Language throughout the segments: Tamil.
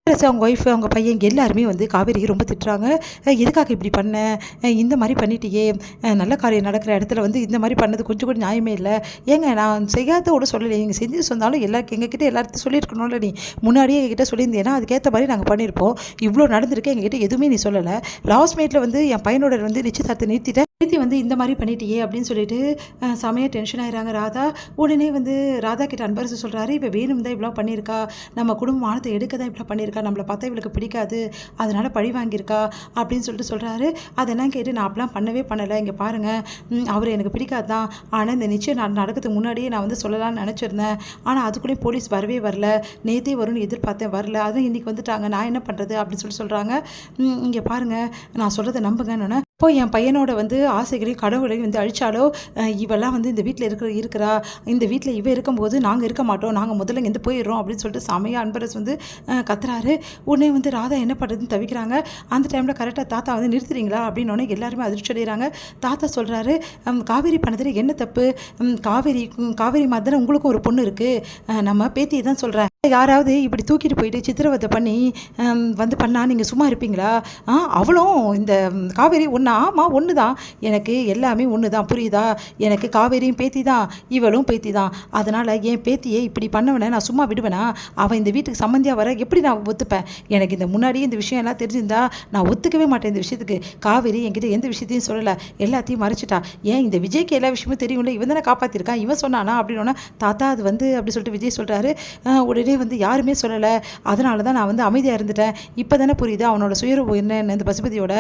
அவங்க ஒய்ஃபு, அவங்க பையன் எல்லாருமே வந்து காவேரியை ரொம்ப திட்டுறாங்க. எதுக்காக இப்படி பண்ண? இந்த மாரி பண்ணிட்டியே! நல்ல காரியம் நடக்கிற இடத்துல வந்து இந்த மாரி பண்ணது கொஞ்சம் கூட நியாயமே இல்ல. ஏங்க நான் செய்யாத கூட சொல்லலையே. நீங்க செஞ்சது சொன்னாலும் எங்ககிட்ட எல்லார்கிட்டயும் சொல்லியிருக்கணும்ல நீ. முன்னாடியே எங்ககிட்ட சொல்லியிருந்தீன்னா, அதுக்கேத்த மாரி நாங்க பண்ணியிருப்போம். இவ்ளோ நடந்திருக்கு. எங்ககிட்ட எதுவுமே நீ சொல்லல. லாஸ்ட் மினிட்ல வந்து என் பையனோட வந்து நிச்சயதார்த்தத்த நிறுத்தி வந்து இந்த மாரி பண்ணிட்டியே! அப்படின்னு சொல்லிட்டு செமையா டென்ஷன் ஆயிடுறாங்க ராதா. உடனே வந்து ராதா கிட்ட அன்பரசு சொல்றாரு, இவ வேணும் தான் இவ்வளோ பண்ணியிருக்கா. நம்ம குடும்ப மானத்தை எடுக்க தான் இவ்வளோ பண்ணியிருக்கா. நம்மள பார்த்தா இவளுக்கு பிடிக்காது. அதனால பழி வாங்கியிருக்கா அப்படின்னு சொல்லிட்டு சொல்றாரு. அதெல்லாம் கேட்டு நான் அப்படிலாம் பண்ணவே பண்ணல. இங்க பாருங்க, அவர் எனக்கு பிடிக்காது தான். ஆனா இந்த நிச்சயம் நடக்கிறதுக்கு முன்னாடியே நான் வந்து சொல்லலாம்னு நினச்சிருந்தேன். ஆனா அதுக்குள்ளேயும் போலீஸ் வரவே வரல. நேத்தே வரும்னு எதிர்பார்த்தேன், வரல. அதுவும் இன்னைக்கு வந்துட்டாங்க. நான் என்ன பண்றது அப்படின்னு சொல்றாங்க. இங்க பாருங்க, நான் சொல்றத நம்புங்கன்னு. இப்போ என் பையனோட வந்து ஆசைகளையும் கடவுளையும் வந்து அழிச்சாலோ, இவெல்லாம் வந்து இந்த வீட்டில் இருக்கிறா. இந்த வீட்டில் இவ இருக்கும்போது நாங்கள் இருக்க மாட்டோம். நாங்கள் முதல்ல இங்கேருந்து போயிடுறோம் அப்படின்னு சொல்லிட்டு செமையா அன்பரசு வந்து கத்துறாரு. உடனே வந்து ராதா என்ன பண்ணுறதுன்னு தவிக்கிறாங்க. அந்த டைமில் கரெக்டாக தாத்தா வந்து நிறுத்துறீங்களா அப்படின்னோடனே எல்லாருமே அதிர்ச்சி அடைகிறாங்க. தாத்தா சொல்கிறாரு, காவேரி பண்ணதில் என்ன தப்பு? காவேரி மாதிரி தானே உங்களுக்கும் ஒரு பொண்ணு இருக்குது. நம்ம பேத்தியை தான் சொல்கிறேன். யாராவது இப்படி தூக்கிட்டு போயிட்டு சித்திரவதை பண்ணி வந்து பண்ணால் நீங்கள் சும்மா இருப்பீங்களா? அவளும் இந்த காவேரி ஒன்று, ஆமாம் ஒன்று தான். எனக்கு எல்லாமே ஒன்று தான், புரியுதா? எனக்கு காவேரியும் பேத்தி தான், இவளும் பேத்தி தான். அதனால் என் பேத்தியை இப்படி பண்ணவனை நான் சும்மா விடுவேனா? அவன் இந்த வீட்டுக்கு சம்மந்தியாக வர எப்படி நான் ஒத்துப்பேன்? எனக்கு இந்த முன்னாடியே இந்த விஷயம் எல்லாம் தெரிஞ்சிருந்தா நான் ஒத்துக்கவே மாட்டேன் இந்த விஷயத்துக்கு. காவேரி என்கிட்ட எந்த விஷயத்தையும் சொல்லலை, எல்லாத்தையும் மறைச்சிட்டா. ஏன் இந்த விஜய்க்கு எல்லா விஷயமும் தெரியும்ல, இவன் தானே காப்பாற்றிருக்கான், இவன் சொன்னானா அப்படின்னா தாத்தா அது வந்து அப்படி சொல்லிட்டு விஜய் சொல்கிறாரு. உடனே வந்து யாருமே சொல்லலை, அதனால தான் நான் வந்து அமைதியாக இருந்துட்டேன். இப்போ தானே புரியுது அவனோட சுயரூபம் என்னன்னு. இந்த பசுபதியோட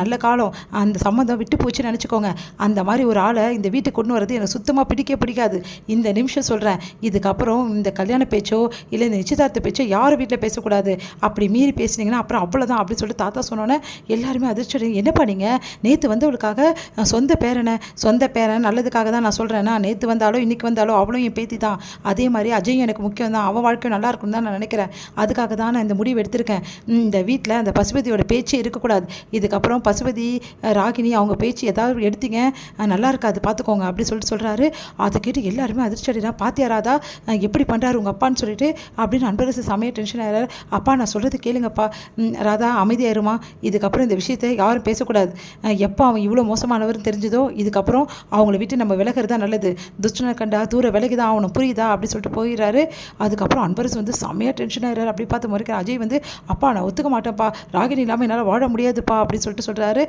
நல்ல காலம், அந்த சம்மந்தம் விட்டு போச்சுன்னு நினச்சிக்கோங்க. அந்த மாதிரி ஒரு ஆளை இந்த வீட்டுக்கு கொண்டு வரது எனக்கு சுத்தமாக பிடிக்காது. இந்த நிமிஷம் சொல்கிறேன், இதுக்கப்புறம் இந்த கல்யாண பேச்சோ இல்லை இந்த நிச்சயதார்த்த பேச்சோ யாரும் வீட்டில் பேசக்கூடாது. அப்படி மீறி பேசுனீங்கன்னா அப்புறம் அவ்வளோதான் அப்படின்னு சொல்லிட்டு தாத்தா சொன்னோன்னே எல்லாருமே அதிர்ச்சி. என்ன பண்ணீங்க? நேற்று வந்து அவளுக்காக சொந்த பேரன் நல்லதுக்காக தான் நான் சொல்கிறேன்னா, நேற்று வந்தாலும் இன்னைக்கு வந்தாலும் அவளும் என் பேத்தி தான். அதே மாதிரி அஜயும் எனக்கு முக்கியம் தான். அவன் வாழ்க்கை நல்லா இருக்கும்னு தான் நான் நினைக்கிறேன். அதுக்காக தான் நான் இந்த முடிவு எடுத்திருக்கேன். இந்த வீட்டில் அந்த பசுபதியோட பேச்சே இருக்கக்கூடாது. இதுக்கப்புறம் பசுபதி, ராகினி அவங்க பேச்சு ஏதாவது எடுத்தீங்க நல்லா இருக்காது, பார்த்துக்கோங்க அப்படி சொல்கிறாரு. அதை கேட்டு எல்லாருமே அதிர்ச்சி அடைகிறா. பாத்தியா ராதா எப்படி பண்ணுறாரு உங்கள் அப்பான்னு சொல்லிட்டு அப்படின்னு அன்பரசு செமையாக டென்ஷன் ஆகிறாரு. அப்பா நான் சொல்கிறது கேளுங்கப்பா. ராதா அமைதியாயிருமா, இதுக்கப்புறம் இந்த விஷயத்தை யாரும் பேசக்கூடாது. எப்போ அவன் இவ்வளோ மோசமானவர்னு தெரிஞ்சதோ இதுக்கப்புறம் அவங்கள விட்டு நம்ம விலகிறது தான் நல்லது. துஷ்டனை கண்டா தூர விலகி தான் அவனை, புரியுதா அப்படி சொல்லிட்டு போயிடுறாரு. அதுக்கப்புறம் அன்பரசு வந்து செம்மையாக டென்ஷன் ஆகிறாரு. அப்படி பார்த்து முறைக்கிற அஜய் வந்து, அப்பா நான் ஒத்துக்க மாட்டேன்ப்பா, ராகினி இல்லாமல் என்னால் வாழ முடியாதுப்பா அப்படின்னு சொல்லிட்டு சொல்கிறாரு.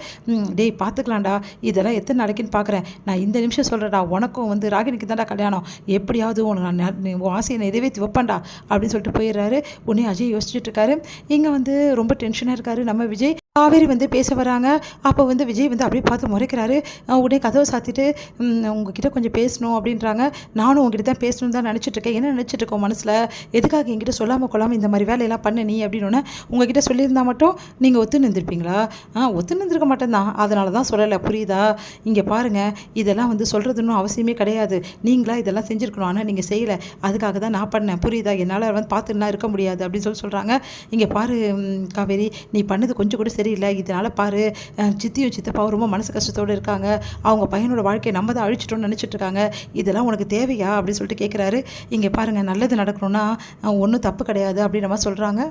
டேய் பார்த்துக்கலாம்டா, இதெல்லாம் எத்தனை நாளைக்குன்னு பார்க்குறேன். நான் இந்த நிமிஷம் சொல்கிறேன்டா, உனக்கும் வந்து ராகினிக்கு தான்டா கல்யாணம். எப்படியாவது உனக்கு நான் ஆசையை நிறைவேற்றி வைப்பேன்டா அப்படின்னு சொல்லிட்டு போயிடுறாரு. உடனே அஜய் யோசிச்சுட்டு இருக்காரு. இங்கே வந்து ரொம்ப டென்ஷனாக இருக்காரு நம்ம விஜய். காவேரி வந்து பேச வராங்க. அப்போ வந்து விஜய் வந்து அப்படியே பார்த்து முறைக்கிறாரு. உடனே கதவை சாத்திட்டு, உங்ககிட்ட கொஞ்சம் பேசணும் அப்படின்றாங்க. நானும் உங்ககிட்ட தான் பேசணும்னு தான் நினச்சிட்ருக்கேன். என்ன நினச்சிட்ருக்கோம் மனசில்? எதுக்காக என்கிட்ட சொல்லாமல் கொள்ளாமல் இந்த மாதிரி வேலையெல்லாம் பண்ண நீ அப்படின்னு உங்ககிட்ட சொல்லியிருந்தா மட்டும் நீங்கள் ஒத்து நின்றுருப்பீங்களா? ஒத்து நின்றுருக்க மாட்டேன் தான், அதனால தான் சொல்லலை, புரியுதா? இங்கே பாருங்கள், இதெல்லாம் வந்து சொல்கிறதுன்னு அவசியமே கிடையாது. நீங்களா இதெல்லாம் செஞ்சுருக்கணும், ஆனால் நீங்கள் செய்யலை. அதுக்காக தான் நான் பண்ணேன், புரியுதா? என்னால் வந்து பார்த்துலாம் இருக்க முடியாது அப்படின்னு சொல்கிறாங்க. இங்கே பாரு காவேரி, நீ பண்ணது கொஞ்சம் கூட சரியில்லை. இதனால் பாரு, சித்தியும் சித்தப்பாவும் ரொம்ப மனசு கஷ்டத்தோடு இருக்காங்க. அவங்க பையனோட வாழ்க்கையை நம்ம தான் அழிச்சிட்டோம்னு நினச்சிட்டு இருக்காங்க. இதெல்லாம் உனக்கு தேவையா அப்படின்னு சொல்லிட்டு கேட்குறாரு. இங்கே பாருங்கள், நல்லது நடக்கணும்னா ஒன்றும் தப்பு கிடையாது அப்படின்னு நம்ம சொல்கிறாங்க.